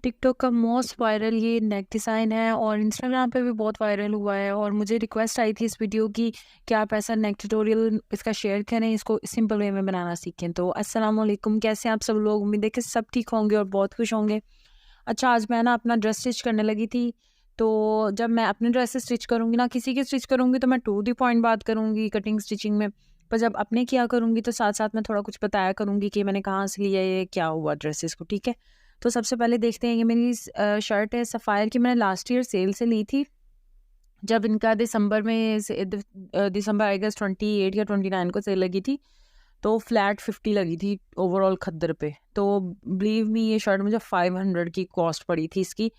TikTok का most viral ये नेक design है और इंस्टाग्राम पे भी बहुत वायरल हुआ है और मुझे रिक्वेस्ट आई थी इस वीडियो की कि आप ऐसा नेक ट्यूटोरियल इसका शेयर करें, इसको सिंपल वे में बनाना सीखें। तो अस्सलाम वालेकुम, कैसे हैं आप सब लोग? उम्मीद है कि सब ठीक होंगे और बहुत खुश होंगे। अच्छा, आज मैं ना अपना ड्रेस स्टिच करने लगी थी, तो जब मैं अपने ड्रेस स्टिच करूँगी ना, किसी की स्टिच करूँगी तो मैं टू द पॉइंट बात करूँगी कटिंग स्टिचिंग में, पर जब अपने किया करूँगी तो साथ-साथ मैं थोड़ा कुछ बताया करूँगी कि मैंने कहाँ से लिया ये, क्या हुआ ड्रेसेस को, ठीक है? तो सबसे पहले देखते हैं, ये मेरी शर्ट है सफ़ायर की, मैंने लास्ट ईयर सेल से ली थी। जब इनका दिसंबर में दिसंबर आई गेस 28 या 29 को सेल लगी थी, तो फ्लैट 50 लगी थी ओवरऑल खद्दर पे। तो बिलीव मी, ये शर्ट मुझे 500 की कॉस्ट पड़ी थी इसकी।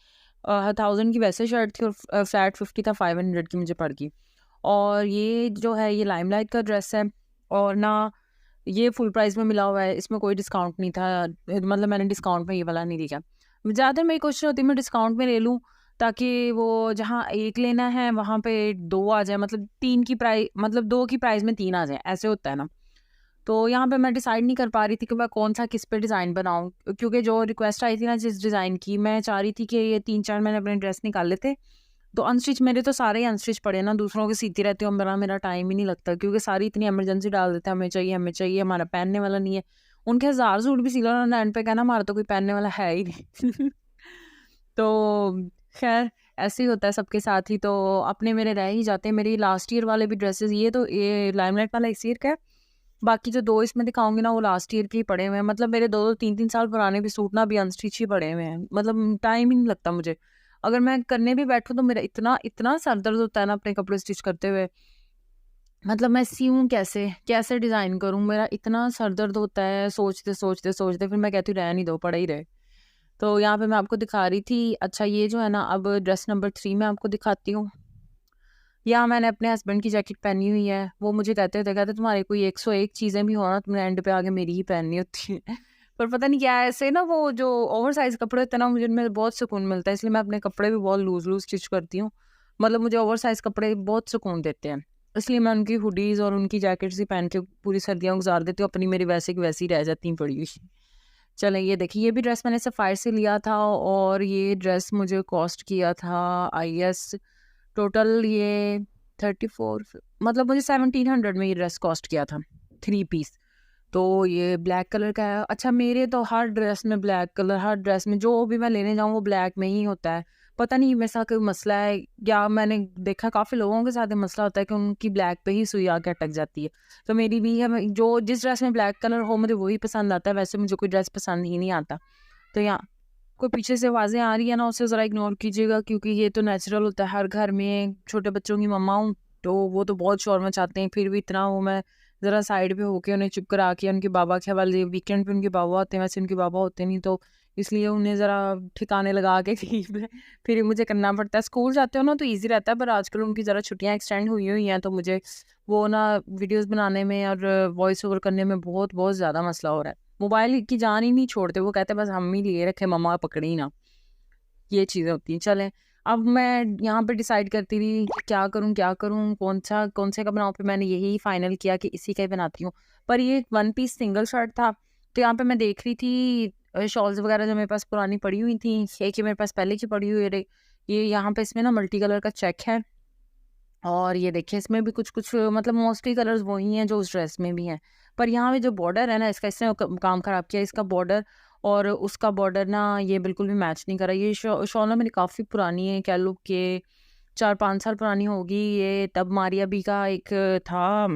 1000 की वैसे शर्ट थी और फ्लैट 50 था, 500 की मुझे पड़ गई। और ये जो है ये लाइमलाइट का ड्रेस है और ना ये फुल प्राइस में मिला हुआ है, इसमें कोई डिस्काउंट नहीं था, मतलब मैंने डिस्काउंट में ये वाला नहीं लिया। ज़्यादातर मेरी कोशिश होती है मैं डिस्काउंट में ले लूँ, ताकि वो जहाँ 1 लेना है वहाँ पे 2 आ जाए, मतलब 3 की मतलब 2 की प्राइस में 3 आ जाए, ऐसे होता है ना। तो यहाँ पे मैं डिसाइड नहीं कर पा रही थी कि मैं कौन-सा किस पे डिज़ाइन बनाऊँ, क्योंकि जो रिक्वेस्ट आई थी ना जिस डिज़ाइन की, मैं चाह रही थी कि ये 3-4 मैंने अपने ड्रेस निकाले थे, तो अनस्टिच मेरे तो सारे ही अनस्टिच पड़े ना, दूसरों के सीती रहती हूँ, मेरा टाइम ही नहीं लगता, क्योंकि सारी इतनी इमरजेंसी डाल देते हैं, हमें चाहिए, हमारा पहनने वाला नहीं है। उनके 1000 सूट भी सिलो ना, एंड पे कहना हमारा तो कोई पहनने वाला है ही नहीं। तो खैर ऐसे ही होता है सबके साथ ही, तो अपने मेरे रह ही जाते हैं। मेरी लास्ट ईयर वाले भी ड्रेसेस, ये लाइमलाइट वाला इस ईयर का है, बाकी जो 2 इसमें दिखाऊँगी ना वो लास्ट ईयर के ही पड़े हुए हैं। मतलब मेरे 2-2 3-3 साल पुराने भी सूट ना अभी अनस्टिच ही पड़े हुए हैं। मतलब टाइम ही नहीं लगता मुझे। अगर मैं करने भी बैठूँ तो मेरा इतना इतना सर दर्द होता है ना अपने कपड़े स्टिच करते हुए। मतलब मैं सियूँ कैसे? कैसे डिज़ाइन करूँ? मेरा इतना सर दर्द होता है सोचते फिर मैं कहती हूँ रहने ही दो, पड़ा ही रहे। तो यहाँ पे मैं आपको दिखा रही थी। अच्छा, ये जो है ना, अब ड्रेस नंबर 3 मैं आपको दिखाती हूँ। यहाँ मैंने अपने हस्बैंड की जैकेट पहनी हुई है। वो मुझे कहते तुम्हारे कोई 101 चीज़ें भी हो ना, तुमने एंड पे आके मेरी ही पहननी होती है। पर पता नहीं क्या है, ऐसे ना वो जो ओवरसाइज़ कपड़े होते हैं ना, मुझे उनमें बहुत सुकून मिलता है, इसलिए मैं अपने कपड़े भी बहुत लूज़-लूज़ स्टिच करती हूँ। मतलब मुझे ओवरसाइज़ कपड़े बहुत सुकून देते हैं। इसलिए मैं उनकी हुडीज़ और उनकी जैकेट्स ही पहन के पूरी सर्दियाँ गुज़ार देती हूँ, अपनी मेरी वैसे की वैसी रह जाती हैं पड़ी हुई। चलें, ये देखिए, ये भी ड्रेस मैंने सफ़ायर से लिया था और ये ड्रेस मुझे कॉस्ट किया था आई गेस टोटल ये 34, मतलब मुझे 1700 में ये ड्रेस कॉस्ट किया था, 3 पीस। तो ये ब्लैक कलर का है। अच्छा, मेरे तो हर ड्रेस में ब्लैक कलर, हर ड्रेस में जो भी मैं लेने जाऊँ वो ब्लैक में ही होता है। पता नहीं मेरे साथ कोई मसला है, या मैंने देखा काफ़ी लोगों के साथ ये मसला होता है कि उनकी ब्लैक पे ही सुई आके अटक जाती है। तो मेरी भी है, मैं जो जिस ड्रेस में ब्लैक कलर हो मुझे वही पसंद आता है, वैसे मुझे कोई ड्रेस पसंद ही नहीं आता। तो यहाँ कोई पीछे से आवाज़ें आ रही है ना, उसे ज़रा इग्नोर कीजिएगा, क्योंकि ये तो नेचुरल होता है हर घर में। छोटे बच्चों की मम्मा हूँ, तो वो तो बहुत शोर मचाते हैं, फिर भी इतना वो मैं ज़रा साइड पे होके उन्हें चुप करा के उनके बाबा के हवाले, वीकेंड पे उनके बाबा होते हैं, वैसे उनके बाबा होते नहीं, तो इसलिए उन्हें ज़रा ठिकाने लगा के फिर मुझे करना पड़ता है। स्कूल जाते हो ना तो ईज़ी रहता है, पर आजकल उनकी ज़रा छुट्टियाँ एक्सटेंड हुई हुई हैं, तो मुझे वो ना वीडियोज़ बनाने में और वॉइस ओवर करने में बहुत बहुत ज़्यादा मसला हो रहा है। मोबाइल की जान ही नहीं छोड़ते, वो कहते हैं बस हम ही लिए रखे, मम्मा पकड़ी ही ना। ये चीज़ें होती हैं। चलें, अब मैं यहाँ पे डिसाइड करती थी कि क्या करूँ, कौन से का बनाऊँ, फिर मैंने यही फाइनल किया कि इसी का ही बनाती हूँ। पर ये वन पीस सिंगल शर्ट था, तो यहाँ पे मैं देख रही थी शॉल्स वगैरह जो मेरे पास पुरानी पड़ी हुई थी, एक ये मेरे पास पहले की पड़ी हुई है, ये यहाँ पे इसमें ना मल्टी कलर का चेक है। और ये देखिए इसमें भी कुछ-कुछ मतलब मोस्टली कलर्स वही हैं जो उस ड्रेस में भी हैं। पर यहाँ पे जो बॉर्डर है ना इसका, इसने काम ख़राब किया। इसका बॉर्डर और उसका बॉर्डर ना ये बिल्कुल भी मैच नहीं कर रहा। ये शॉल ना मेरी काफ़ी पुरानी है, कह लो कि 4-5 साल पुरानी होगी। ये तब मारिया बी का एक था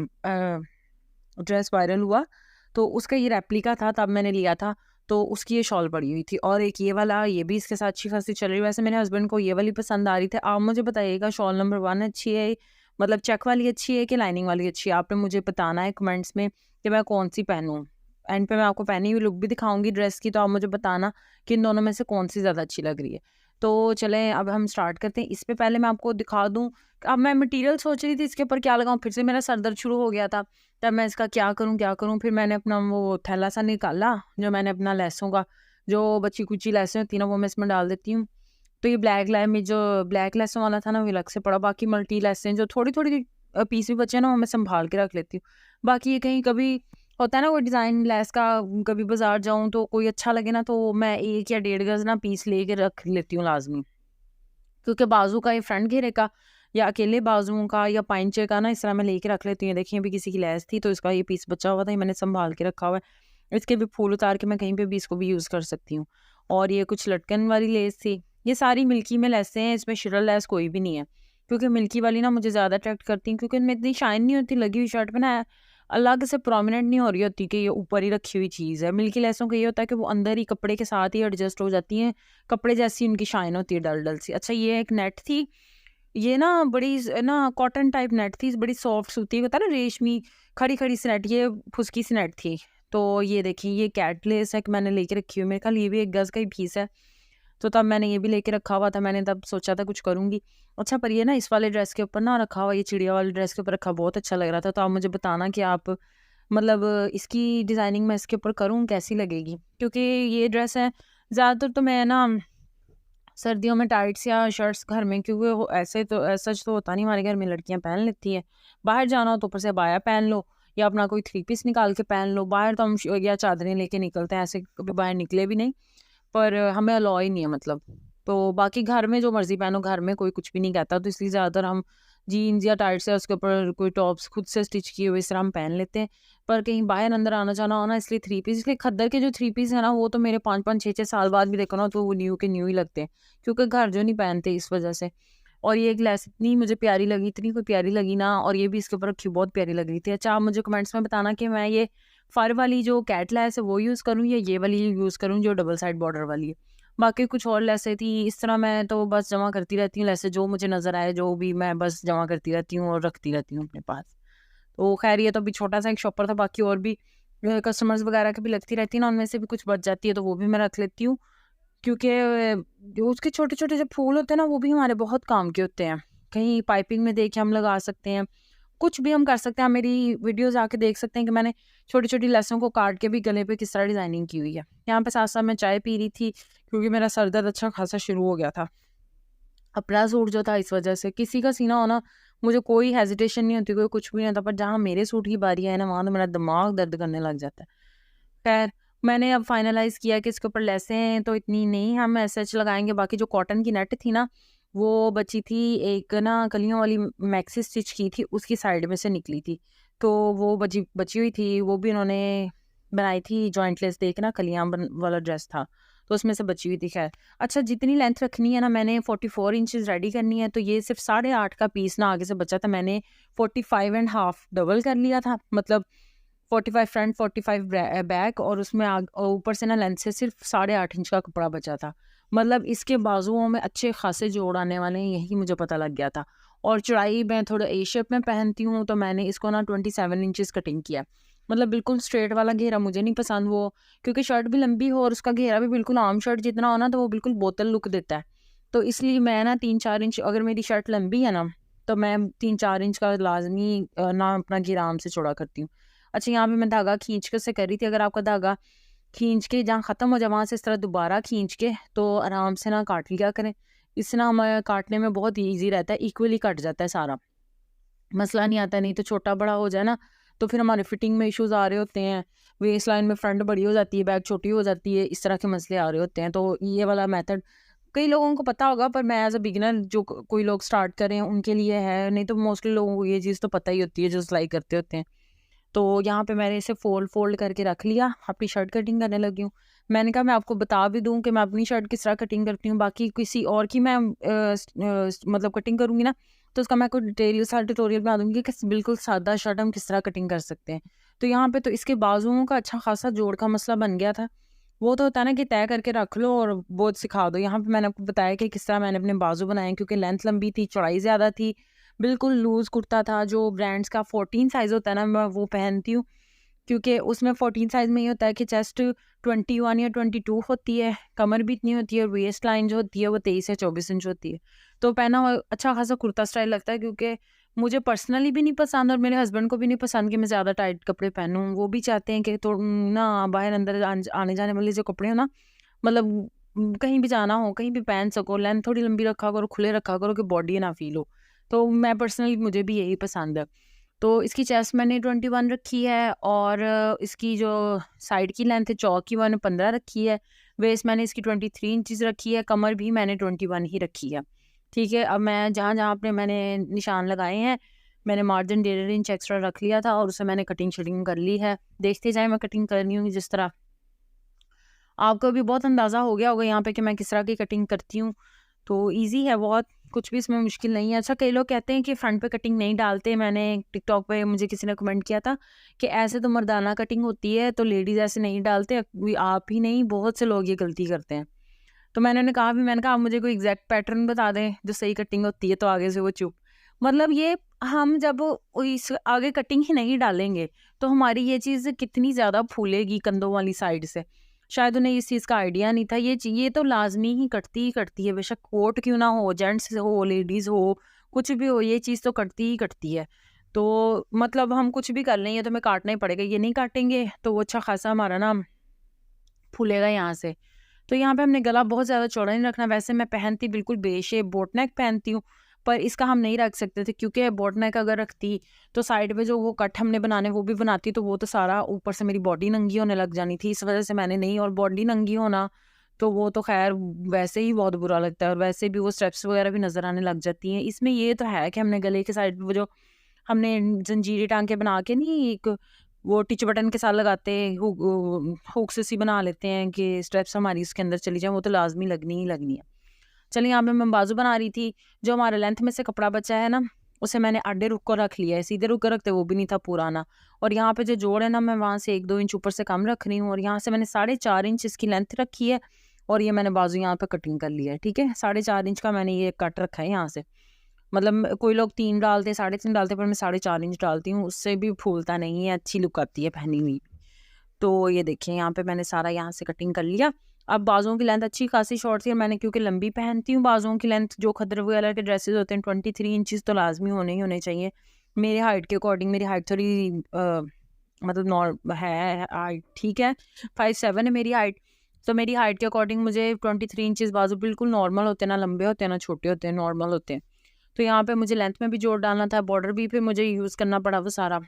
ड्रेस वायरल हुआ, तो उसका ये रेप्लिका था, तब मैंने लिया था। तो उसकी ये शॉल पड़ी हुई थी और एक ये वाला, ये भी इसके साथ अच्छी-खासी चल रही है। वैसे मेरे हस्बैंड को ये वाली पसंद आ रही थी। आप मुझे बताइएगा शॉल नंबर 1 अच्छी है, मतलब चेक वाली अच्छी है कि लाइनिंग वाली अच्छी है? आपने मुझे बताना है कमेंट्स में कि मैं कौन-सी पहनूँ। एंड पे मैं आपको पहनी हुई लुक भी दिखाऊँगी ड्रेस की, तो आप मुझे बताना कि इन दोनों में से कौन-सी ज़्यादा अच्छी लग रही है। तो चलें, अब हम स्टार्ट करते हैं। इससे पहले मैं आपको दिखा दूँ, अब मैं मटीरियल सोच रही थी इसके ऊपर क्या लगाऊँ, फिर से मेरा सर दर्द शुरू हो गया था। तब मैं इसका क्या करूँ? फिर मैंने अपना वो थैला-सा निकाला, जो मैंने अपना लेसों का, जो बची-कुची लेसें होती हैं ना, वो मैं इसमें डाल देती हूँ। तो ये ब्लैक लेसों वाला था ना, वो अलग से पड़ा। बाकी मल्टी लेसें जो थोड़ी-थोड़ी पीस भी बचे हैं ना, वो मैं सँभाल के रख लेती हूँ। बाकी ये कहीं कभी होता है ना कोई डिज़ाइन लेस का, कभी बाज़ार जाऊँ तो कोई अच्छा लगे ना तो मैं 1 या डेढ़ गज़ ना पीस लेके रख लेती हूँ लाज़मी। क्योंकि बाजू का, ये फ्रंट घेरे का या अकेले बाजुओं का या पाइंचे का ना इस तरह मैं लेके रख लेती हूँ। देखिए अभी किसी की लेस थी तो इसका ये पीस बचा हुआ था, ये मैंने संभाल के रखा हुआ है। इसके भी फूल उतार के मैं कहीं पे भी इसको भी यूज़ कर सकती हूँ। और ये कुछ लटकन वाली लेस थी, ये सारी मिल्की में लेसें हैं, इसमें शिरल लेस कोई भी नहीं है। क्योंकि मिल्की वाली ना मुझे ज़्यादा अट्रैक्ट करती हैं, क्योंकि इनमें इतनी शाइन नहीं होती, लगी हुई शर्ट पे ना अलग से प्रोमिनेंट नहीं हो रही होती कि ये ऊपर ही रखी हुई चीज़ है। मिल्की लेसों का ये होता है कि वो अंदर ही कपड़े के साथ ही एडजस्ट हो जाती हैं, कपड़े जैसी उनकी शाइन होती है डल-डल सी। अच्छा, ये एक नेट थी, ये ना बड़ी ना कॉटन टाइप नेट थी, बड़ी सॉफ्ट सूती, होता है ना रेशमी खड़ी-खड़ी सी नेट, ये फुसकी सी नेट थी। तो ये देखिए ये कैट लेस है कि मैंने लेके रखी हुई है, मेरे ख्याल ये भी 1 गज़ का ही पीस है। तो तब मैंने ये भी लेके रखा हुआ था, मैंने तब सोचा था कुछ करूँगी। अच्छा, पर ये ना इस वाले ड्रेस के ऊपर ना रखा हुआ, ये चिड़िया वाले ड्रेस के ऊपर रखा, बहुत अच्छा लग रहा था। तो आप मुझे बताना कि आप मतलब इसकी डिज़ाइनिंग मैं इसके ऊपर करूँ कैसी लगेगी? क्योंकि ये ड्रेस है, ज़्यादातर तो मैं ना सर्दियों में टाइट्स या शर्ट्स घर में, क्योंकि वो ऐसे तो सच तो होता नहीं, हमारे घर में लड़कियां पहन लेती हैं। बाहर जाना हो तो ऊपर से अबाया पहन लो या अपना कोई 3 पीस निकाल के पहन लो। बाहर तो हम या चादरें लेके निकलते हैं, ऐसे कभी बाहर निकले भी नहीं, पर हमें अलाउ ही नहीं है मतलब। तो बाकी घर में जो मर्जी पहनो, घर में कोई कुछ भी नहीं कहता, तो इसलिए ज़्यादातर हम जीन्स या टाइट्स या उसके ऊपर कोई टॉप्स खुद से स्टिच किए हुए इस तरह हम पहन लेते हैं। पर कहीं बाहर अंदर आना जाना हो ना, इसलिए 3 पीस, इसलिए खद्दर के जो 3 पीस है ना, वो तो मेरे 5-5 6-6 साल बाद भी देखो ना तो वो न्यू के न्यू ही लगते हैं, क्योंकि घर जो नहीं पहनते इस वजह से। और ये एक लेस इतनी मुझे प्यारी लगी, इतनी कोई प्यारी लगी ना, और ये भी इसके ऊपर रखी बहुत प्यारी लग रही थी। अच्छा, आप मुझे कमेंट्स में बताना कि मैं ये फर वाली जो कैट लेस है वो यूज़ करूँ या ये वाली यूज़ करूँ जो डबल साइड बॉर्डर वाली है। बाकी कुछ और लेसें थी, इस तरह मैं तो बस जमा करती रहती हूँ लेसें, जो मुझे नज़र आए, जो भी मैं बस जमा करती रहती हूँ और रखती रहती हूँ अपने पास। तो खैर ये तो अभी छोटा-सा एक शॉपर था, बाकी और भी कस्टमर्स वगैरह की भी लगती रहती है ना, उनमें से भी कुछ बच जाती है तो वो भी मैं रख लेती हूँ। क्योंकि जो उसके छोटे-छोटे जो फूल होते हैं ना, वो भी हमारे बहुत काम के होते हैं। कहीं पाइपिंग में देके हम लगा सकते हैं, कुछ भी हम कर सकते हैं। आप मेरी वीडियोज़ आके देख सकते हैं कि मैंने छोटी-छोटी लेसों को काट के भी गले पे किस तरह डिज़ाइनिंग की हुई है। यहाँ पे साथ-साथ मैं चाय पी रही थी, क्योंकि मेरा सर दर्द अच्छा खासा शुरू हो गया था। अपना सूट जो था इस वजह से, किसी का सीना हो ना, मुझे कोई हेजिटेशन नहीं होती, कोई कुछ भी नहीं होता, पर जहाँ मेरे सूट की बारी आए ना, वहाँ तो मेरा दिमाग दर्द करने लग जाता है। खैर, मैंने अब फाइनलाइज़ किया कि इसके ऊपर लेसें तो इतनी नहीं हम एज़ सच लगाएँगे, बाकी जो कॉटन की नेट थी ना, वो बची थी, एक ना कलियों वाली मैक्सी स्टिच की थी, उसकी साइड में से निकली थी। तो वो बची बची हुई थी, वो भी उन्होंने बनाई थी जॉइंट लेस दे के ना, कलियाँ बन वाला ड्रेस था, तो उसमें से बची हुई थी खैर। अच्छा, जितनी लेंथ रखनी है ना, मैंने 44 इंचेस रेडी करनी है, तो ये सिर्फ़ 8.5 का पीस ना आगे से बचा था, मैंने 45 एंड हाफ डबल कर लिया था, मतलब 45 फ्रंट 45 बैक, और उसमें ऊपर से ना लेंथ से सिर्फ 8.5 इंच का कपड़ा बचा था। मतलब इसके बाजुओं में अच्छे खासे जोड़ आने वाले हैं, यही मुझे पता लग गया था। और चौड़ाई मैं थोड़ा ए शेप में पहनती हूँ, तो मैंने इसको ना 27 इंचेस कटिंग किया। मतलब बिल्कुल स्ट्रेट वाला घेरा मुझे नहीं पसंद वो, क्योंकि शर्ट भी लंबी हो और उसका घेरा भी बिल्कुल आम शर्ट जितना हो ना, तो वो बिल्कुल बोतल लुक देता है। तो इसलिए मैं ना 3-4 इंच, अगर मेरी शर्ट लंबी है ना, तो मैं 3-4 इंच का लाजमी ना अपना घेरा आम से चौड़ा करती हूँ। अच्छा, यहाँ पे मैं धागा खींच के उससे कर रही थी, अगर आपका धागा खींच के जहाँ ख़त्म हो जाए वहाँ से इस तरह दोबारा खींच के तो आराम से ना काट लिया करें। इससे ना हमें काटने में बहुत ईज़ी रहता है, इक्वली कट जाता है सारा, मसला नहीं आता। नहीं तो छोटा-बड़ा हो जाए ना, तो फिर हमारे फिटिंग में इश्यूज़ आ रहे होते हैं, वेस्ट लाइन में फ्रंट बड़ी हो जाती है, बैक छोटी हो जाती है, इस तरह के मसले आ रहे होते हैं। तो ये वाला मेथड कई लोगों को पता होगा, पर मैं एज़ अ बिगिनर जो कोई लोग स्टार्ट कर रहे हैं उनके लिए है, नहीं तो मोस्टली लोगों को ये चीज़ तो पता ही होती है जो सिलाई करते होते हैं। तो यहाँ पे मैंने इसे फ़ोल्ड करके रख लिया, अपनी शर्ट कटिंग करने लगी हूँ। मैंने कहा मैं आपको बता भी दूँ कि मैं अपनी शर्ट किस तरह कटिंग करती हूँ, बाकी किसी और की मैं मतलब कटिंग करूँगी ना, तो उसका मैं कोई डिटेल सा ट्यूटोरियल बना दूँगी कि बिल्कुल सादा शर्ट हम किस तरह कटिंग कर सकते हैं। तो यहाँ पे तो इसके बाजुओं का अच्छा खासा जोड़ का मसला बन गया था। वो तो होता है ना कि तय करके रख लो और वो सिखा दो। यहाँ पे मैंने आपको बताया कि किस तरह मैंने अपने बाजू बनाए, क्योंकि लेंथ लंबी थी, चौड़ाई ज़्यादा थी। बिल्कुल लूज़ कुर्ता था, जो ब्रांड्स का 14 साइज़ होता है ना, मैं वो पहनती हूँ। क्योंकि उसमें 14 साइज़ में ये होता है कि चेस्ट 21 या 22 होती है, कमर भी इतनी होती है और वेस्ट लाइन जो होती है वो 23 या 24 इंच होती है। तो पहना हुआ अच्छा खासा कुर्ता स्टाइल लगता है, क्योंकि मुझे पर्सनली भी नहीं पसंद और मेरे हस्बैंड को भी नहीं पसंद कि मैं ज़्यादा टाइट कपड़े पहनूँ। वो भी चाहते हैं कि ना बाहर अंदर आने-जाने वाले जो कपड़े हो ना, मतलब कहीं भी जाना हो, कहीं भी पहन सको, लेंथ थोड़ी लंबी रखा करो, खुले रखा करो कि बॉडी ना फ़ील हो। तो मैं पर्सनली मुझे भी यही पसंद है। तो इसकी चेस्ट मैंने 21 रखी है और इसकी जो साइड की लेंथ है चौक की, वो मैंने 15 रखी है। वेस्ट मैंने इसकी 23 इंचज़ रखी है। कमर भी मैंने 21 ही रखी है। ठीक है, अब मैं जहाँ-जहाँ पे मैंने निशान लगाए हैं, मैंने मार्जिन 1.5 इंच एक्स्ट्रा रख लिया था और उसे मैंने कटिंग-शटिंग कर ली है। देखते जाएँ मैं कटिंग कर रही हूँ जिस तरह। आपको भी बहुत अंदाज़ा हो गया होगा यहाँ पे कि मैं किस तरह की कटिंग करती हूँ। तो ईज़ी है बहुत, कुछ भी इसमें मुश्किल नहीं है। अच्छा, कई लोग कहते हैं कि फ्रंट पे कटिंग नहीं डालते। मैंने टिकटॉक पे मुझे किसी ने कमेंट किया था कि ऐसे तो मर्दाना कटिंग होती है, तो लेडीज़ ऐसे नहीं डालते। आप ही नहीं, बहुत से लोग ये गलती करते हैं। तो मैंने कहा आप मुझे कोई एग्जैक्ट पैटर्न बता दें जो सही कटिंग होती है, तो आगे से वो चुप। मतलब ये, हम जब इस आगे कटिंग ही नहीं डालेंगे तो हमारी ये चीज़ कितनी ज़्यादा फूलेगी कंधों वाली साइड से। शायद उन्हें इस चीज़ का आइडिया नहीं था। ये तो लाजमी ही करती है, बेशक कोट क्यों ना हो, जेंट्स हो लेडीज़ हो, कुछ भी हो, ये चीज़ तो करती ही करती है। तो मतलब हम कुछ भी कर लें, ये तो हमें काटना ही पड़ेगा। ये नहीं काटेंगे तो वो अच्छा खासा हमारा ना फूलेगा यहाँ से। तो यहाँ पे हमने गला बहुत ज़्यादा चौड़ा नहीं रखना। वैसे मैं पहनती बिल्कुल बेशेप बोट नेक पहनती हूँ, पर इसका हम नहीं रख सकते थे क्योंकि बोट नेक अगर रखती तो साइड पे जो वो कट हमने बनाने वो भी बनाती, तो वो तो सारा ऊपर से मेरी बॉडी नंगी होने लग जानी थी। इस वजह से मैंने नहीं, और बॉडी नंगी होना तो वो तो खैर वैसे ही बहुत बुरा लगता है, और वैसे भी वो स्ट्रेप्स वगैरह भी नज़र आने लग जाती हैं। इसमें ये तो है कि हमने गले के साइड वो जो हमने जंजीरें टाँग के बना के नहीं, एक वो टिच बटन के साथ लगाते हैं, हुक्स सी बना लेते हैं कि स्ट्रेप्स हमारी उसके अंदर चली जाए, वो तो लाज़मी लगनी ही लगनी है। चलिए, यहाँ पे मैं बाजू बना रही थी। जो हमारा लेंथ में से कपड़ा बचा है ना, उसे मैंने आधे रुख को रख लिया है। सीधे रुख को रखते वो भी नहीं था पुराना। और यहाँ पे जो जोड़ है ना, मैं वहाँ से 1-2 इंच ऊपर से कम रख रही हूँ, और यहाँ से मैंने 4.5 इंच इसकी लेंथ रखी है, और ये मैंने बाजू यहाँ पे कटिंग कर लिया है। ठीक है, 4.5 इंच का मैंने ये कट रखा है यहाँ से। मतलब कोई लोग 3 डालते, 3.5 डालते, पर मैं 4.5 इंच डालती हूँ, उससे भी फूलता नहीं है, अच्छी लुक आती है पहनी हुई। तो ये देखिए, यहाँ पे मैंने सारा यहाँ से कटिंग कर लिया। अब बाजुओं की लेंथ अच्छी खासी शॉर्ट थी, और मैंने क्योंकि लंबी पहनती हूँ, बाजुओं की लेंथ जो खद्दर वगैरह के ड्रेसेस होते हैं 23 इंचेस तो लाजमी होने ही होने चाहिए। मेरे हाइट के अकॉर्डिंग, मेरी हाइट थोड़ी मतलब हाइट ठीक है, 5'7" है मेरी हाइट। तो मेरी हाइट के अकॉर्डिंग मुझे 23 इंचेस बाजू बिल्कुल नॉर्मल होते हैं, ना लंबे होते हैं ना छोटे होते हैं, नॉर्मल होते हैं। तो यहाँ पे मुझे लेंथ में भी जोड़ डालना था, बॉर्डर भी फिर मुझे यूज़ करना पड़ा वो सारा।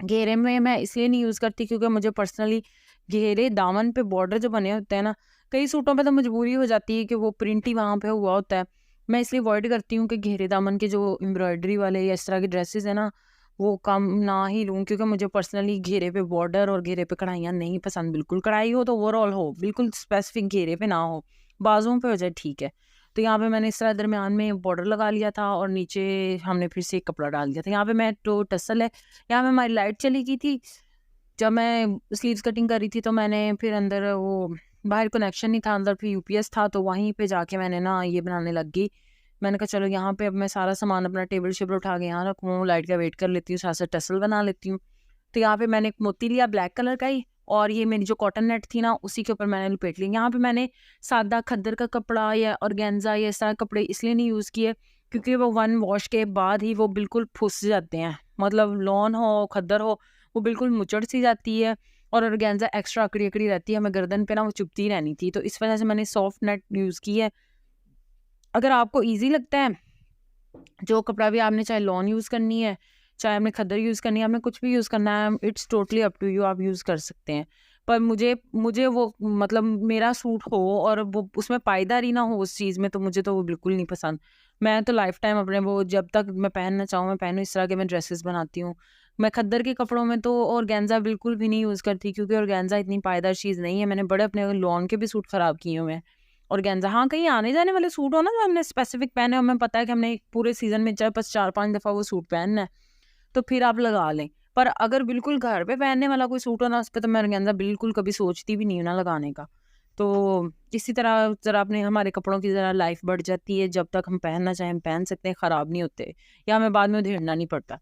घेरे में मैं इसलिए नहीं यूज़ करती क्योंकि मुझे पर्सनली घेरे दामन पे बॉर्डर जो बने होते हैं ना, कई सूटों पे तो मजबूरी हो जाती है कि वो प्रिंट ही वहाँ पे हुआ होता है। मैं इसलिए अवॉइड करती हूँ कि घेरे दामन के जो एम्ब्रॉयडरी वाले या इस तरह के ड्रेसेस हैं ना, वो कम ना ही लूँ, क्योंकि मुझे पर्सनली घेरे पे बॉर्डर और घेरे पे कढ़ाइयाँ नहीं पसंद बिल्कुल। कढ़ाई हो तो ओवरऑल हो, बिल्कुल स्पेसिफिक घेरे पे ना हो, बाजुओं पे हो जाए ठीक है। तो यहाँ पे मैंने इस तरह दरमियान में बॉर्डर लगा लिया था, और नीचे हमने फिर से एक कपड़ा डाल दिया था। यहाँ पे मैं तो टसल है, यहाँ पे हमारी लाइट चली गई थी। जब मैं स्लीव्स कटिंग कर रही थी तो मैंने फिर अंदर वो बाहर कनेक्शन नहीं था, अंदर फिर यूपीएस था, तो वहीं पे जाके मैंने ना ये बनाने लग गई। मैंने कहा चलो यहाँ पे अब मैं सारा सामान अपना टेबल शेबल उठा के यहाँ रखूँ, लाइट का वेट कर लेती हूँ, साथ साथ टसल बना लेती हूँ। तो यहाँ पे मैंने एक मोती लिया ब्लैक कलर का ही, और ये मेरी जो कॉटन नेट थी ना, उसी के ऊपर मैंने लपेट ली। यहाँ पे मैंने सादा खद्दर का कपड़ा या ऑर्गेन्जा या इस तरह कपड़े इसलिए नहीं यूज़ किए क्योंकि वो वन वॉश के बाद ही वो बिल्कुल फुस जाते हैं। मतलब लॉन हो खद्दर हो, वो बिल्कुल मुचड़ सी जाती है, और ऑर्गेन्जा एक्स्ट्रा अकड़ी अकड़ी रहती है, हमें गर्दन पे ना वो चुभती रहनी थी, तो इस वजह से मैंने सॉफ्ट नेट यूज़ की है। अगर आपको ईजी लगता है, जो कपड़ा भी आपने चाहे लॉन यूज़ करनी है, चाहे आपने खद्दर यूज़ करनी है, आपने कुछ भी यूज़ करना है, it's totally up to you, आप यूज़ कर सकते हैं। पर मुझे मुझे वो मतलब मेरा सूट हो और वो उसमें पायदारी ना हो उस चीज़ में, तो मुझे तो वो बिल्कुल नहीं पसंद। मैं तो लाइफ टाइम अपने वो जब तक मैं पहनना चाहूँ मैं पहनूँ, इस तरह के मैं ड्रेसेस बनाती हूँ। मैं खद्दर के कपड़ों में तो ऑर्गेन्जा बिल्कुल भी नहीं यूज़ करती क्योंकि ऑर्गेन्जा इतनी पायदार चीज़ नहीं है। मैंने बड़े अपने लॉन के भी सूट ख़राब किए हुए हैं। ऑर्गेन्जा हाँ, कहीं आने-जाने वाले सूट हो ना जो हमने स्पेसिफिक पहने हो, हमें पता है कि हमने पूरे सीज़न में चाहे बस 4-5 दफ़ा वो सूट पहनना है, तो फिर आप लगा लें। पर अगर बिल्कुल घर पे पहनने वाला कोई सूट हो ना, उस पे तो मैं ऑर्गेन्जा बिल्कुल कभी सोचती भी नहीं हूँ ना लगाने का। तो इसी तरह ज़रा अपने हमारे कपड़ों की ज़रा लाइफ़ बढ़ जाती है, जब तक हम पहनना चाहें हम पहन सकते हैं, ख़राब नहीं होते या हमें बाद में उधेड़ना नहीं पड़ता।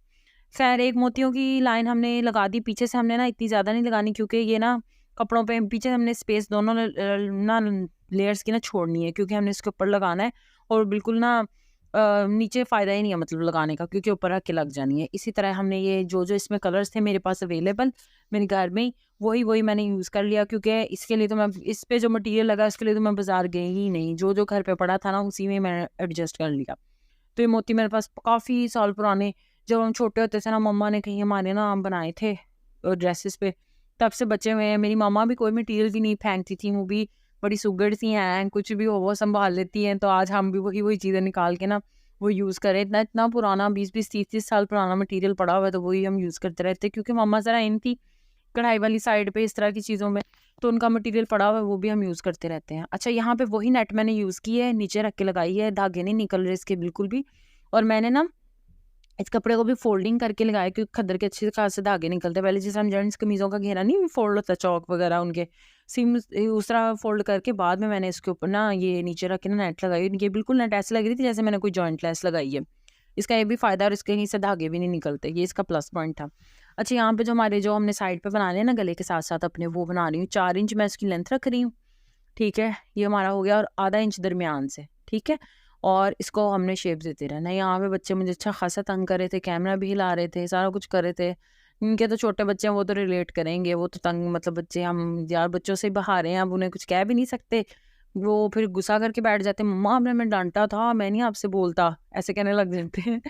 ख़ैर, एक मोतियों की लाइन हमने लगा दी, पीछे से हमने ना इतनी ज़्यादा नहीं लगानी क्योंकि ये ना कपड़ों पे पीछे हमने स्पेस दोनों ना लेयर्स की ना छोड़नी है क्योंकि हमने इसके ऊपर लगाना है, और बिल्कुल ना नीचे फ़ायदा ही नहीं है मतलब लगाने का क्योंकि ऊपर आके लग जानी है। इसी तरह हमने ये जो इसमें कलर्स थे मेरे पास अवेलेबल मेरे घर में ही, वही मैंने यूज़ कर लिया क्योंकि इसके लिए तो मैं इस पे जो मटीरियल लगा उसके लिए तो मैं बाज़ार गई ही नहीं। जो घर पे पड़ा था ना उसी में मैंने एडजस्ट कर लिया। तो ये मोती मेरे पास काफ़ी साल पुराने जब हम छोटे होते थे ना, मम्मा ने कहीं हमारे ना बनाए थे ड्रेसेस पे, तब से बचे हुए हैं। मेरी मम्मा भी कोई मटेरियल भी नहीं फेंकती थी, वो भी बड़ी सुघड़ सी हैं, कुछ भी हो वो संभाल लेती हैं। तो आज हम भी वही चीज़ें निकाल के ना वो यूज़ करें। इतना इतना पुराना 20-20 30-30 साल पुराना मटेरियल पड़ा हुआ है, तो वही हम यूज़ करते रहते हैं। क्योंकि मम्मा ज़रा इन थी कढ़ाई वाली साइड पे, इस तरह की चीज़ों में, तो उनका मटेरियल पड़ा हुआ है, वो भी हम यूज़ करते रहते हैं। अच्छा, यहाँ पे वही नेट मैंने यूज़ की है, नीचे रख के लगाई है, धागे नहीं निकल रहे इसके बिल्कुल भी। और मैंने ना इस कपड़े को भी फोल्डिंग करके लगाया, क्योंकि खद्दर के अच्छे खासे धागे निकलते हैं। पहले जिस हम जेंट्स कमीज़ों का घेरा नहीं फोल्ड होता, चौक वगैरह उनके सीम उस तरह फोल्ड करके बाद में मैंने इसके ऊपर ना ये नीचे रख के ना नेट लगाई। ये बिल्कुल नेट ऐसे लग रही थी जैसे मैंने कोई जॉइंट लेस लगाई है। इसका ये भी फ़ायदा, और इसके कहीं से धागे भी नहीं निकलते, ये इसका प्लस पॉइंट था। अच्छा, यहाँ पे जो हमारे जो हमने साइड पे बनाने हैं ना गले के साथ साथ अपने, वो बना रही हूँ। 4 इंच मैं इसकी लेंथ रख रही हूँ, ठीक है। ये हमारा हो गया, और आधा इंच दरमियान से, ठीक है। और इसको हमने शेप देते रहना। यहाँ पे बच्चे मुझे अच्छा खासा तंग कर रहे थे, कैमरा भी हिला रहे थे, सारा कुछ कर रहे थे। इनके तो छोटे बच्चे हैं, वो तो रिलेट करेंगे, वो तो तंग मतलब बच्चे, हम यार बच्चों से ही बहा रहे हैं, अब उन्हें कुछ कह भी नहीं सकते। वो फिर गुस्सा करके बैठ जाते हैं, मम्मा आपने हमें डांटा था, मैं नहीं आपसे बोलता, ऐसे कहने लग जाते हैं।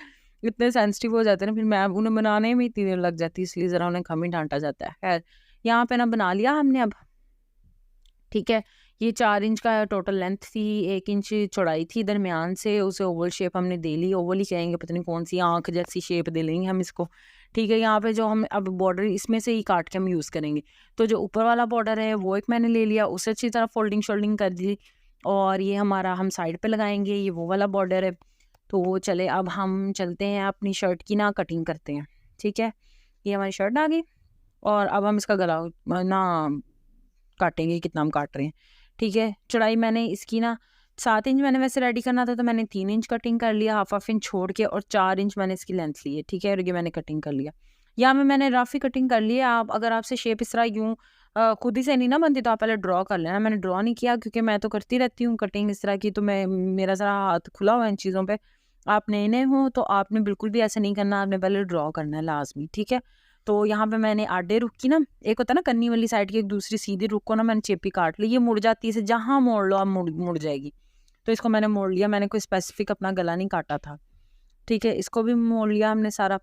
इतने सेंसिटिव हो जाते हैं ना, फिर मैं उन्हें बनाने में इतनी देर लग जाती है, इसलिए ज़रा उन्हें कम ही डांटा जाता है। खैर, यहाँ पे ना बना लिया हमने अब, ठीक है। ये 4 इंच का टोटल लेंथ थी, 1 इंच चौड़ाई थी दरमियान से, उसे ओवल शेप हमने दे ली। ओवल ही कहेंगे, पता नहीं कौन सी आँख जैसी शेप दे लेंगे हम इसको, ठीक है। यहाँ पे जो हम अब बॉर्डर इसमें से ही काट के हम यूज़ करेंगे। तो जो ऊपर वाला बॉर्डर है वो एक मैंने ले लिया, उसे अच्छी तरह फोल्डिंग शोल्डिंग कर दी। और ये हमारा हम साइड पे लगाएंगे, ये वो वाला बॉर्डर है। तो चले अब हम चलते हैं अपनी शर्ट की ना कटिंग करते हैं, ठीक है। ये हमारी शर्ट आ गई, और अब हम इसका गला ना काटेंगे, कितना हम काट रहे हैं, ठीक है। चौड़ाई मैंने इसकी ना 7 इंच मैंने वैसे रेडी करना था, तो मैंने 3 इंच कटिंग कर लिया, हाफ इंच छोड़ के, और 4 इंच मैंने इसकी लेंथ ली है, ठीक है। और ये मैंने कटिंग कर लिया। यहाँ में मैंने रफ ही कटिंग कर लिया। आप अगर आपसे शेप इस तरह यूँ खुद ही से नहीं ना बनती, तो आप पहले ड्रॉ कर लेना। मैंने ड्रॉ नहीं किया, क्योंकि मैं तो करती रहती हूँ कटिंग इस तरह की, तो मैं मेरा ज़रा हाथ खुला हुआ है इन चीज़ों पे। आप नए नए हो तो आपने बिल्कुल भी ऐसा नहीं करना, आपने पहले ड्रॉ करना है लाजमी, ठीक है। तो यहाँ पे मैंने आधे रुख की ना, एक होता है ना कन्नी वाली साइड की, एक दूसरी सीधी रुख को ना मैंने चेपी काट ली। ये मुड़ जाती है, इसे जहाँ मोड़ लो आप मुड़ मुड़ जाएगी। तो इसको मैंने मोड़ लिया, मैंने कोई स्पेसिफिक अपना गला नहीं काटा था, ठीक है। इसको भी मोड़ लिया हमने सारा।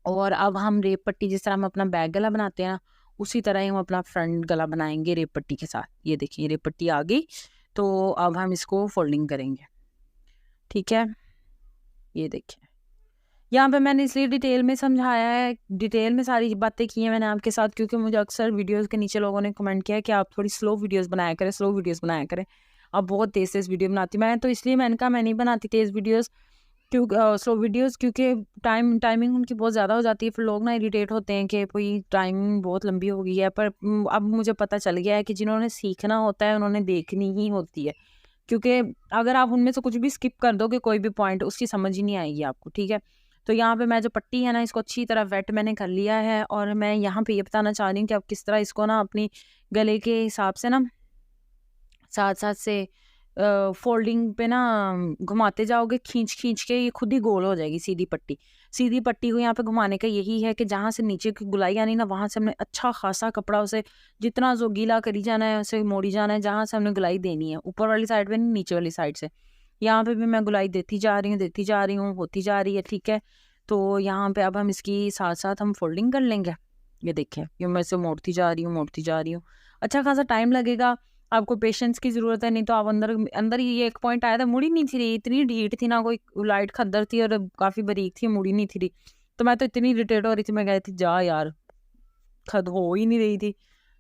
और अब हम रेप पट्टी, जिस तरह हम अपना बैक गला बनाते हैं ना, उसी तरह ही हम अपना फ्रंट गला बनाएंगे रेप पट्टी के साथ। ये देखिए रेप पट्टी आ गई, तो अब हम इसको फोल्डिंग करेंगे, ठीक है। ये देखिए, यहाँ पे मैंने इसलिए डिटेल में समझाया है, डिटेल में सारी बातें की हैं मैंने आपके साथ, क्योंकि मुझे अक्सर वीडियोस के नीचे लोगों ने कमेंट किया है कि आप थोड़ी स्लो वीडियोस बनाया करें, स्लो वीडियोस बनाया करें। आप बहुत तेज़ तेज़ वीडियो बनाती, मैं तो इसलिए मैंने कहा मैं नहीं बनाती तेज़ वीडियोस, स्लो वीडियोस, क्योंकि टाइमिंग उनकी बहुत ज़्यादा हो जाती है। फिर लोग ना इरिटेट होते हैं कि कोई टाइमिंग बहुत लंबी हो गई है। पर अब मुझे पता चल गया है कि जिन्होंने सीखना होता है उन्होंने देखनी ही होती है, क्योंकि अगर आप उनमें से कुछ भी स्किप कर दोगे कोई भी पॉइंट, उसकी समझ ही नहीं आएगी आपको, ठीक है। तो यहाँ पे मैं जो पट्टी है ना, इसको अच्छी तरह वेट मैंने कर लिया है, और मैं यहाँ पे ये बताना चाह रही हूँ कि आप किस तरह इसको ना अपनी गले के हिसाब से ना साथ साथ से फोल्डिंग पे ना घुमाते जाओगे, खींच खींच के ये खुद ही गोल हो जाएगी सीधी पट्टी। सीधी पट्टी को यहाँ पे घुमाने का यही है कि जहाँ से नीचे की गुलाई आनी ना, वहाँ से हमने अच्छा खासा कपड़ा उसे जितना जो गीला करी जाना है उसे मोड़ी जाना है, जहाँ से हमने गुलाई देनी है, ऊपर वाली साइड पे नहीं, नीचे वाली साइड से। यहाँ पे भी मैं गुलाई देती जा रही हूँ, देती जा रही हूँ, होती जा रही है, ठीक है। तो यहाँ पे अब हम इसकी साथ साथ हम फोल्डिंग कर लेंगे। ये देखिए, ये मैं इसे मोड़ती जा रही हूँ, मोड़ती जा रही हूँ। अच्छा खासा टाइम लगेगा, आपको पेशेंस की ज़रूरत है, नहीं तो आप अंदर अंदर ही, ये एक पॉइंट आया था, मुड़ी नहीं थी रही, इतनी ढीठ थी ना, कोई लाइट खद्दर थी और काफ़ी बारीक थी, मुड़ी नहीं थी रही। तो मैं तो इतनी इरिटेट हो रही थी, मैं कह रही थी जा यार, खद हो ही नहीं रही थी।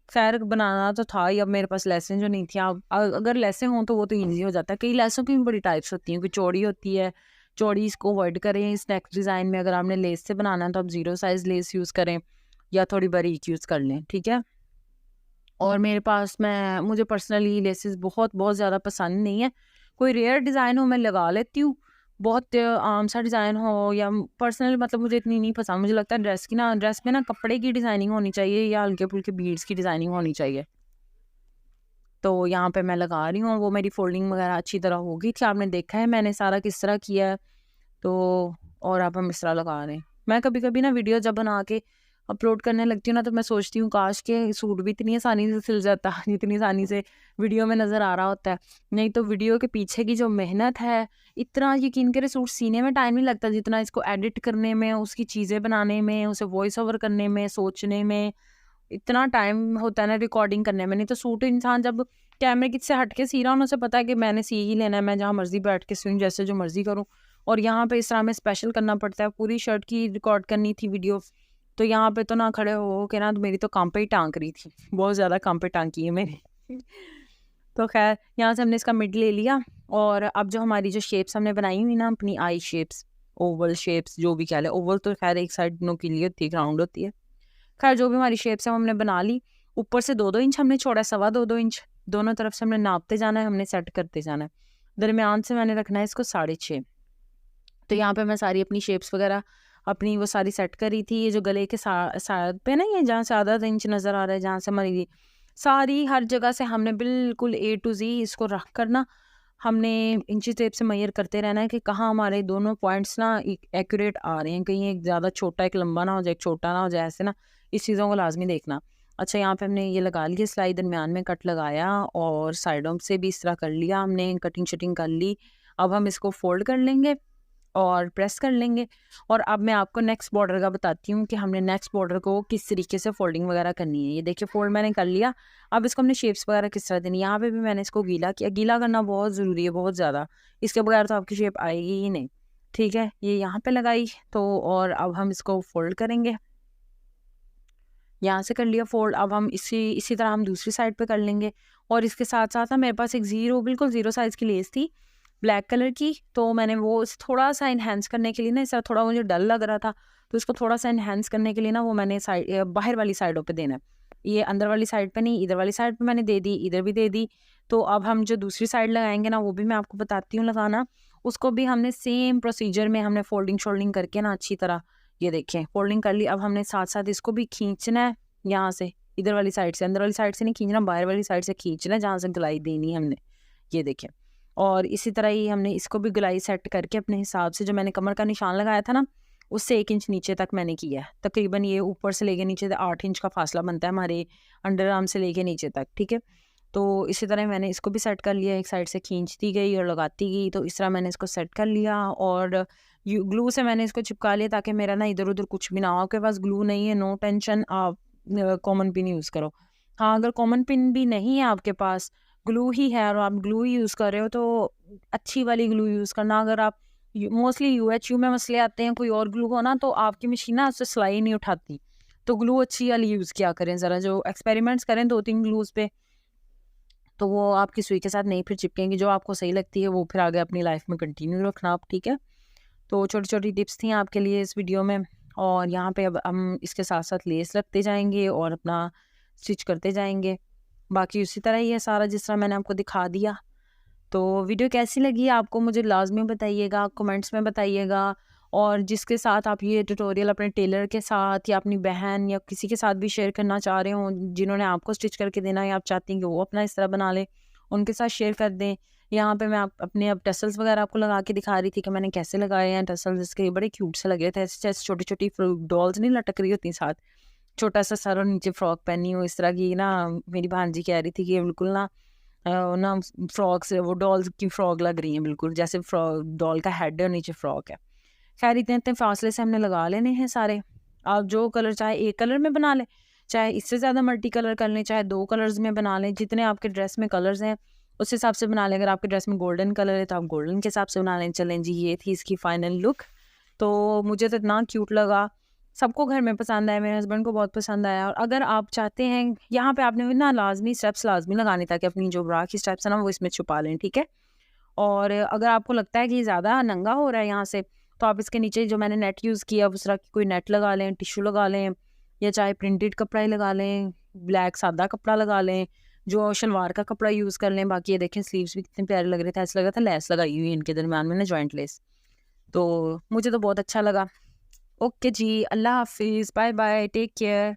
खैर बनाना तो था ही, अब मेरे पास लेसें जो नहीं थी, अब अगर लेसें हों तो वो तो ईजी हो जाता है। कई लेसों की भी बड़ी टाइप्स होती हैं, कोई चौड़ी होती है, चौड़ी इसको अवॉइड करें। इस नेक्स्ट डिज़ाइन में अगर आपने लेस से बनाना है तो आप 0 साइज़ लेस यूज़ करें, या थोड़ी बारीक यूज़ कर लें, ठीक है। और मेरे पास मुझे पर्सनली लेसेस बहुत बहुत ज़्यादा पसंद नहीं है। कोई रेयर डिज़ाइन हो मैं लगा लेती हूँ, बहुत आम सा डिज़ाइन हो, या पर्सनली मतलब मुझे इतनी नहीं पसंद। मुझे लगता है ड्रेस में ना कपड़े की डिज़ाइनिंग होनी चाहिए, या हल्के-फुल्के बीड्स की डिज़ाइनिंग होनी चाहिए। तो यहाँ पे मैं लगा रही हूँ, वो मेरी फोल्डिंग वगैरह अच्छी तरह हो गई थी, आपने देखा है मैंने सारा किस तरह किया है। तो और अब हम इस तरह लगा रहे हैं। मैं कभी-कभी ना वीडियो जब बना के अपलोड करने लगती हूँ ना, तो मैं सोचती हूँ काश के सूट भी इतनी आसानी से सिल जाता जितनी आसानी से वीडियो में नज़र आ रहा होता है। नहीं तो वीडियो के पीछे की जो मेहनत है, इतना यकीन करें सूट सीने में टाइम नहीं लगता जितना इसको एडिट करने में, उसकी चीज़ें बनाने में, उसे वॉइस ओवर करने में, सोचने में इतना टाइम होता है ना रिकॉर्डिंग करने में। नहीं तो सूट इंसान जब कैमरे की से हट के सी रहा हूँ, उसे पता है कि मैंने सी ही लेना है, मैं जहाँ मर्जी बैठ के सीऊँ, जैसे जो मर्जी करूँ। और यहाँ पे इस तरह में स्पेशल करना पड़ता है, पूरी शर्ट की रिकॉर्ड करनी थी वीडियो, तो यहाँ पे तो ना खड़े हो के ना मेरी तो काम पे ही टांग रही थी, बहुत ज़्यादा काम पे टांग की है मेरी। तो खैर यहाँ से हमने इसका मिड ले लिया, और अब जो हमारी जो शेप्स हमने बनाई हुई ना, अपनी आई शेप्स, ओवल शेप्स जो भी कह लें, ओवल तो खैर एक साइड के लिए होती है, राउंड होती है। खैर जो भी हमारी शेप्स है हमने बना ली। ऊपर से 2-2 इंच हमने छोड़ा है, 2.25 इंच, दोनों तरफ से हमने नापते जाना है, हमने सेट करते जाना है। दरमियान से मैंने रखना है इसको 6.5। तो यहाँ पे मैं सारी अपनी शेप्स वगैरह अपनी वो सारी सेट कर रही थी। ये जो गले के साइड पे ना, ये जहाँ से आधा इंच नज़र आ रहा है, जहाँ से हमारी सारी हर जगह से हमने बिल्कुल A to Z इसको रख कर ना, हमने इंची टेप से मेजर करते रहना है कि कहाँ हमारे दोनों पॉइंट्स ना एक्यूरेट आ रहे हैं, कहीं एक ज़्यादा छोटा एक लंबा ना हो जाए, एक छोटा ना हो जाए, ऐसे ना इस चीज़ों को लाजमी देखना। अच्छा यहाँ पे हमने ये लगा लिया सिलाई, दरमियान में कट लगाया और साइडों से भी इस तरह कर लिया, हमने कटिंग शटिंग कर ली। अब हम इसको फोल्ड कर लेंगे और प्रेस कर लेंगे। और अब मैं आपको नेक्स्ट बॉर्डर का बताती हूँ कि हमने नेक्स्ट बॉर्डर को किस तरीके से फोल्डिंग वगैरह करनी है। ये देखिए फोल्ड मैंने कर लिया। अब इसको हमने शेप्स वगैरह किस तरह देनी है, यहाँ पे भी मैंने इसको गीला किया। गीला करना बहुत ज़रूरी है, बहुत ज़्यादा, इसके बगैर तो आपकी शेप आएगी ही नहीं। ठीक है, ये यहाँ पे लगाई तो, और अब हम इसको फोल्ड करेंगे। यहाँ से कर लिया फोल्ड। अब हम इसी तरह हम दूसरी साइड पे कर लेंगे। और इसके साथ साथ ना मेरे पास एक बिल्कुल ज़ीरो साइज़ की लेस थी ब्लैक कलर की, तो मैंने वो थोड़ा सा इन्हेंस करने के लिए ना, इसका थोड़ा मुझे डर लग रहा था, तो इसको थोड़ा सा इन्हेंस करने के लिए ना वो मैंने बाहर वाली साइडों पे देना है। ये अंदर वाली साइड पे नहीं, इधर वाली साइड पे मैंने दे दी, इधर भी दे दी। तो अब हम जो दूसरी साइड लगाएंगे ना, वो भी मैं आपको बताती हूँ लगाना। उसको भी हमने सेम प्रोसीजर में हमने फोल्डिंग शोल्डिंग करके ना अच्छी तरह, ये देखें फोल्डिंग कर ली। अब हमने साथ साथ इसको भी खींचना है, यहाँ से इधर वाली साइड से, अंदर वाली साइड से नहीं खींचना, बाहर वाली साइड से खींचना है जहाँ से गलाई देनी है हमने, ये देखें। और इसी तरह ही हमने इसको भी गलाई सेट करके अपने हिसाब से, जो मैंने कमर का निशान लगाया था ना, उससे 1 इंच नीचे तक मैंने किया है। तकरीबन ये ऊपर से लेके नीचे तक 8 इंच का फासला बनता है हमारे अंडर आर्म से लेके नीचे तक। ठीक है, तो इसी तरह मैंने इसको भी सेट कर लिया, एक साइड से खींचती गई और लगाती गई, तो इस तरह मैंने इसको सेट कर लिया। और ग्लू से मैंने इसको चिपका लिया ताकि मेरा ना इधर उधर कुछ भी ना हो। आपके पास ग्लू नहीं है, नो टेंशन, आप कॉमन पिन यूज़ करो। हाँ, अगर कॉमन पिन भी नहीं है आपके पास, ग्लू ही है और आप ग्लू ही यूज़ कर रहे हो, तो अच्छी वाली ग्लू यूज़ करना। अगर आप मोस्टली यूएचयू में मसले आते हैं, कोई और ग्लू हो ना, तो आपकी मशीन ना उससे सिलाई नहीं उठाती, तो ग्लू अच्छी वाली यूज़ किया करें। ज़रा जो एक्सपेरिमेंट्स करें 2-3 ग्लूज़ पे, तो वो आपकी सुई के साथ नहीं फिर चिपकेंगी। जो आपको सही लगती है वो फिर आगे अपनी लाइफ में कंटिन्यू रखना आप। ठीक है, तो छोटी छोटी टिप्स थी आपके लिए इस वीडियो में। और यहाँ पे अब हम इसके साथ साथ लेस रखते जाएंगे और अपना स्टिच करते जाएंगे। बाकी उसी तरह ही है सारा, जिस तरह मैंने आपको दिखा दिया। तो वीडियो कैसी लगी आपको मुझे लाजमी बताइएगा, कमेंट्स में बताइएगा। और जिसके साथ आप ये ट्यूटोरियल अपने टेलर के साथ या अपनी बहन या किसी के साथ भी शेयर करना चाह रहे हो, जिन्होंने आपको स्टिच करके देना है या आप चाहती हैं कि वो अपना इस तरह बना ले, उनके साथ शेयर कर दें। यहाँ पे मैं अपने अब टसल्स वगैरह आपको लगा के दिखा रही थी कि मैंने कैसे लगाए हैं टसल्स। इसके बड़े क्यूट से लगे थे, ऐसे जैसे छोटी छोटी डॉल्स नहीं लटक रही होती साथ, छोटा सा सर और नीचे फ्रॉक पहनी हो इस तरह की ना। मेरी भांजी कह रही थी कि ये बिल्कुल ना फ्रॉक से वो डॉल्स की फ्रॉक लग रही है, बिल्कुल जैसे डॉल का हेड है और नीचे फ्रॉक है। खैर इतने इतने फासले से हमने लगा लेने हैं सारे। आप जो कलर चाहे एक कलर में बना लें, चाहे इससे ज़्यादा मल्टी कलर कर लें, चाहे 2 कलर्स में बना लें, जितने आपके ड्रेस में कलर्स हैं उस हिसाब से बना लें। अगर आपके ड्रेस में गोल्डन कलर है तो आप गोल्डन के हिसाब से बना लें। चलें जी, ये थी इसकी फाइनल लुक। तो मुझे तो इतना क्यूट लगा, सबको घर में पसंद आया, मेरे हस्बैंड को बहुत पसंद आया। और अगर आप चाहते हैं, यहाँ पे आपने ना लाजमी स्टेप्स लाजमी लगाने ताकि अपनी जो ब्रा की स्टेप्स है ना वो इसमें छुपा लें। ठीक है, और अगर आपको लगता है कि ज़्यादा नंगा हो रहा है यहाँ से, तो आप इसके नीचे जो मैंने नेट यूज़ किया उस तरह की कोई नेट लगा लें, टिश्यू लगा लें, या चाहे प्रिंटेड कपड़ा ही लगा लें, ब्लैक सादा कपड़ा लगा लें, जो शलवार का कपड़ा यूज़ कर लें। बाकी ये देखें स्लीव्स भी कितने प्यारे लग रहे थे, ऐसा लग रहा था लेस लगाई हुई इनके दरमियान में ना, जॉइंट लेस। तो मुझे तो बहुत अच्छा लगा। ओके जी, अल्लाह हाफिज़, बाय बाय, टेक केयर।